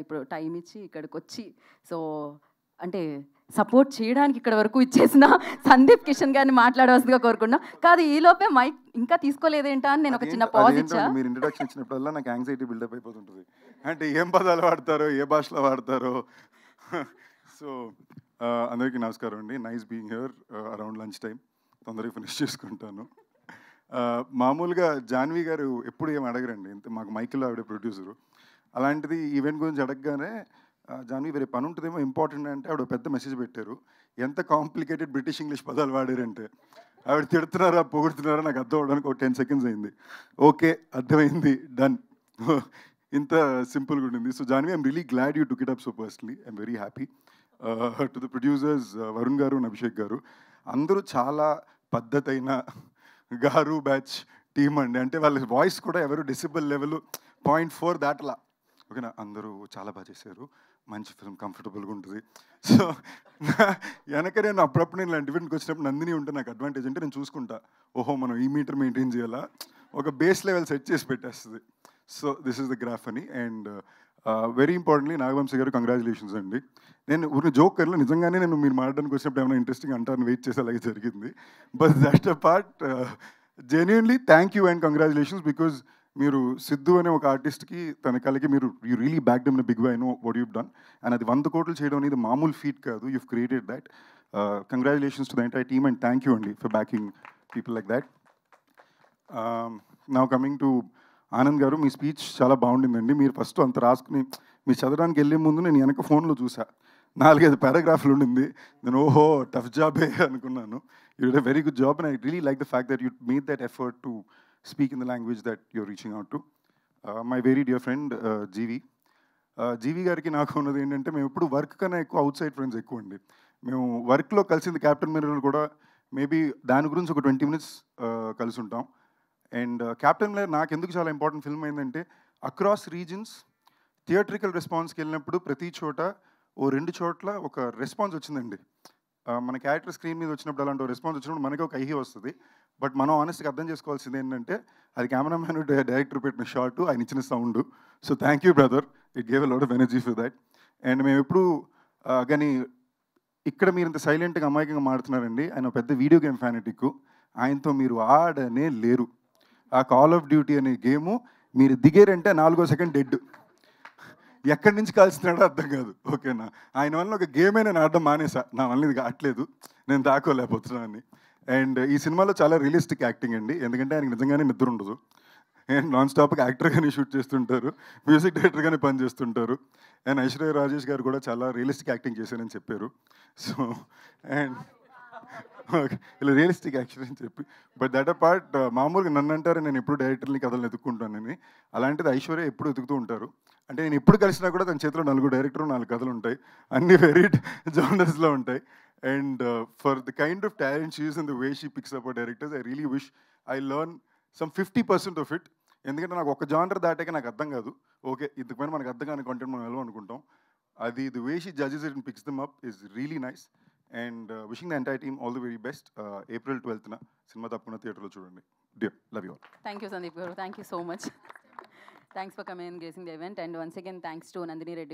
ఇప్పుడు టైం ఇచ్చి ఇక్కడికి వచ్చి సో అంటే సపోర్ట్ చేయడానికి ఇక్కడ వరకు ఇచ్చేసిన సందీప్ కిషన్ గారిని మాట్లాడవలసిందిగా కోరుకున్నా. కాదు ఈలోపే మైక్ ఇంకా తీసుకోలేదేంటా అని నేను ఒక చిన్న పాజ్ ఇచ్చా. మీరు ఇంట్రడక్షన్ ఇచ్చినప్పుడల్లా నాకు యాంగ్జైటీ బిల్డప్ అయిపోతుంటుంది. అంటే ఏం పదాలు వాడతారో, ఏ భాషలో వాడతారో. సో అందరికీ నమస్కారం అండి. Nice being here around lunch time. తొందరగా ఫినిష్ చేసుకుంటాను. మామూలుగా జాన్వి గారు ఎప్పుడు ఏం అడగరండి, ఇంత మాకు మైకిల్లో ఆవిడ ప్రొడ్యూసరు. అలాంటిది ఈవెంట్ గురించి అడగగానే జాన్వి వేరే పని ఉంటుందేమో ఇంపార్టెంట్ అంటే ఆవిడ పెద్ద మెసేజ్ పెట్టారు. ఎంత కాంప్లికేటెడ్ బ్రిటిష్ ఇంగ్లీష్ పదాలు వాడారంటే ఆవిడ తిడుతున్నారా పొగుడుతున్నారా నాకు అర్థం అవడానికి ఒక 10 seconds అయింది. ఓకే అర్థమైంది, డన్. ఇంత సింపుల్గా ఉండింది. So Janhvi, I'm really glad you took it up so personally. I'm very happy. To the producers Varun గారు అండ్ అభిషేక్ గారు, అందరూ చాలా పద్ధతైన గారు బ్యాచ్ టీమ్ అండి. అంటే వాళ్ళ వాయిస్ కూడా ఎవరు డెసిబల్ లెవెల్ 0.4 దాటలా. ఓకేనా, అందరూ చాలా బాగా చేశారు, మంచి ఫిల్మ్, కంఫర్టబుల్గా ఉంటుంది. సో వెనక నేను అప్పుడప్పుడు నేను ఇలాంటి ఈవెంట్కి వచ్చినప్పుడు నందిని ఉంటే నాకు అడ్వాంటేజ్ అంటే నేను చూసుకుంటా, ఓహో మనం ఈ మీటర్ మెయింటైన్ చేయాలా, ఒక బేస్ లెవెల్ సెట్ చేసి పెట్టేస్తుంది. So this is the graph అని. అండ్ వెరీ ఇంపార్టెంట్లీ నాగవంశీ గారు కంగ్రాచులేషన్స్ అండి. నేను ఊరిని జోక్ కర్లో నిజంగానే నేను మీరు మాట్లాడడానికి వచ్చినప్పుడు ఏమైనా ఇంట్రెస్టింగ్ అంటారని వెయిట్ చేసేలాగే జరిగింది. But that a part genuinely thank you and congratulations. Because మీరు సిద్ధు అనే ఒక ఆర్టిస్ట్కి తన కళకి మీరు you really back them big why. I know what you've done. And అది 100 కోట్లు చేయడం అనేది మామూలు ఫీట్ కాదు. You've created that. Congratulations to the entire team and thank you అండి for backing people like that. Now coming to Anand garu, మీ speech చాలా బాగుండిందండి. మీరు ఫస్ట్ అంత రాసుకుని మీరు చదవడానికి వెళ్ళే ముందు నేను వెనక ఫోన్లో చూసా, 4-5 పారాగ్రాఫ్లు ఉండింది. నేను ఓహో టఫ్ జాబే అనుకున్నాను. You did a very good job and I really like the fact that you made that effort to speak in the language that you're reaching out to. My very dear friend జీవి గారికి నాకు ఉన్నది ఏంటంటే, మేము ఎప్పుడు work కన్నా ఎక్కువ out side friends ఎక్కువ అండి. మేము వర్క్లో కలిసింది క్యాప్టెన్ మిర్రర్ కూడా మేబీ దాని గురించి ఒక 20 minutes కలిసి ఉంటాం. అండ్ క్యాప్టెన్ మిర్రర్ నాకు ఎందుకు చాలా ఇంపార్టెంట్ ఫిల్మ్ అయిందంటే, అక్రాస్ రీజన్స్ థియేట్రికల్ రెస్పాన్స్కి వెళ్ళినప్పుడు ప్రతి చోట 2 చోట్ల ఒక రెస్పాన్స్ వచ్చిందండి. మన క్యారెక్టర్ స్క్రీన్ మీద వచ్చినప్పుడు అలాంటి రెస్పాన్స్ వచ్చినప్పుడు మనకి ఒక ఐహి వస్తుంది. బట్ మనం ఆనెస్ట్గా అర్థం చేసుకోవాల్సింది ఏంటంటే, అది కెమెరామ్యాన్ డైరెక్టర్ పెట్టిన షాట్, ఆయన ఇచ్చిన sound. So thank you brother, it gave a lot of energy for that. And మేము ఎప్పుడు కానీ ఇక్కడ మీరు ఇంత సైలెంట్గా అమాయకంగా మాడుతున్నారండి. ఆయన పెద్ద వీడియో గేమ్ ఫ్యానటిక్. ఆయనతో మీరు ఆడనే లేరు. ఆ కాల్ ఆఫ్ డ్యూటీ అనే గేము మీరు దిగారంటే 4వ సెకండ్ డెడ్. ఎక్కడి నుంచి కాల్స్తున్నాడో అర్థం కాదు. ఓకేనా, ఆయన వల్ల ఒక గేమే నేను ఆడడం మానేసా. నా వల్ల ఇది కావట్లేదు, నేను దాకోలేకపోతున్నాను. అండ్ ఈ సినిమాలో చాలా రియలిస్టిక్ యాక్టింగ్ అండి. ఎందుకంటే ఆయనకి నిజంగానే నిద్ర ఉండదు. అండ్ నాన్ స్టాప్గా యాక్టర్గానే షూట్ చేస్తుంటారు, మ్యూజిక్ డైరెక్టర్గానే పనిచేస్తుంటారు. అండ్ ఐశ్వర్య రాజేష్ గారు కూడా చాలా రియలిస్టిక్ యాక్టింగ్ చేశారని చెప్పారు. సో అండ్ ఓకే, ఇలా రియలిస్టిక్ యాక్షన్ అని చెప్పి. బట్ దట్ అ పార్ట్, మామూలుగా నన్ను అంటారు నేను ఎప్పుడు డైరెక్టర్ని కథలను ఎత్తుక్కుంటానని. అలాంటిది ఐశ్వర్య ఎప్పుడు ఎత్తుకుతూ ఉంటారు. అంటే నేను ఎప్పుడు కలిసినా కూడా తన చేతిలో 4 డైరెక్టర్ 4 కథలు ఉంటాయి, అన్ని వెరీ జానర్స్లో ఉంటాయి. And for the kind of talent she is and the way she picks up directors, I really wish I learn some 50% of it. ఎందుకంటే నాకు ఒక జానర్ దాటాక నాకు అర్థం కాదు. ఓకే, ఇంతకుపైన మనకు అర్థం కాని కంటెంట్ మనం వెళ్ళం అనుకుంటాం. అది the way she judges it and picks them up is really nice. And wishing the entire team all the very best. April 12th cinema తప్పకుండా థియేటర్లో చూడండి. Dear, love you all. Thank you Sandeep గారు, thank you so much. Thanks for coming and gracing the event. And once again thanks to Nandini Reddy